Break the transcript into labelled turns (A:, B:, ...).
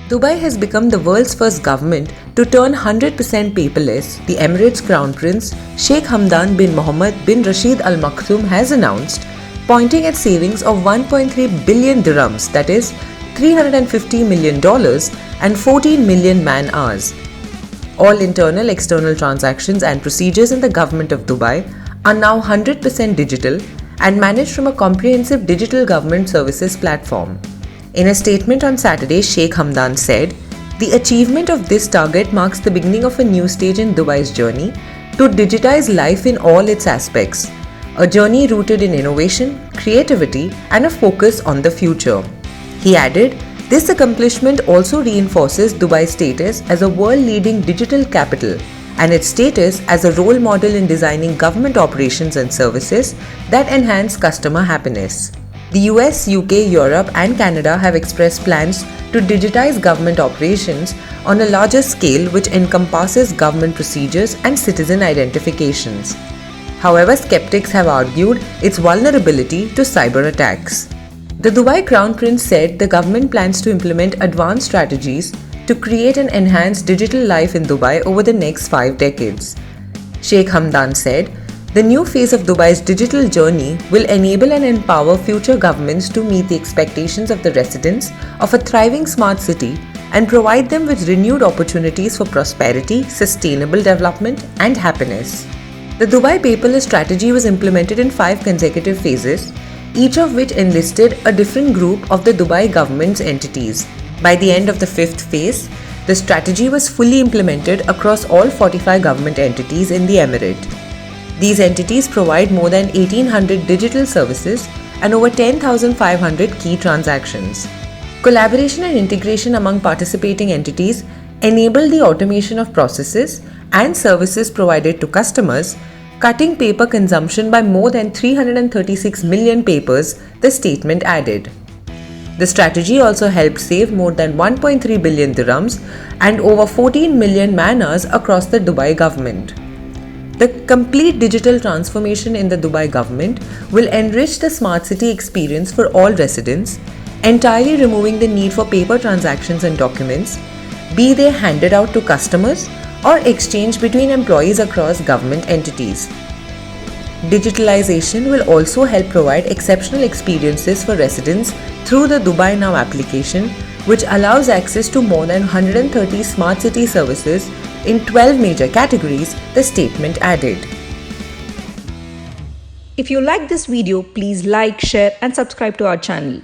A: Dubai has become the world's first government to turn 100% paperless. The Emirates Crown Prince Sheikh Hamdan bin Mohammed bin Rashid Al Maktoum has announced, pointing at savings of 1.3 billion dirhams, that is $350 million and 14 million man-hours. All internal external transactions and procedures in the government of Dubai are now 100% digital and managed from a comprehensive digital government services platform. In a statement on Saturday, Sheikh Hamdan said, "The achievement of this target marks the beginning of a new stage in Dubai's journey to digitize life in all its aspects, a journey rooted in innovation, creativity, and a focus on the future." He added, "This accomplishment also reinforces Dubai's status as a world-leading digital capital and its status as a role model in designing government operations and services that enhance customer happiness." The US, UK, Europe, and Canada have expressed plans to digitize government operations on a larger scale, which encompasses government procedures and citizen identifications. However, skeptics have argued its vulnerability to cyber attacks. The Dubai Crown Prince said the government plans to implement advanced strategies to create and enhance digital life in Dubai over the next 5 decades. Sheikh Hamdan said, "The new phase of Dubai's digital journey will enable and empower future governments to meet the expectations of the residents of a thriving smart city and provide them with renewed opportunities for prosperity, sustainable development, and happiness." The Dubai paperless strategy was implemented in 5 consecutive phases, each of which enlisted a different group of the Dubai government's entities. By the end of the 5th phase, the strategy was fully implemented across all 45 government entities in the Emirate. These entities provide more than 1,800 digital services and over 10,500 key transactions. Collaboration and integration among participating entities enable the automation of processes and services provided to customers, cutting paper consumption by more than 336 million papers, the statement added. The strategy also helped save more than 1.3 billion dirhams and over 14 million man-hours across the Dubai government. The complete digital transformation in the Dubai government will enrich the smart city experience for all residents, entirely removing the need for paper transactions and documents, be they handed out to customers or exchanged between employees across government entities. Digitalization will also help provide exceptional experiences for residents through the Dubai Now application, which allows access to more than 130 smart city services in 12 major categories, the statement added.
B: If you like this video, please like, share and subscribe to our channel.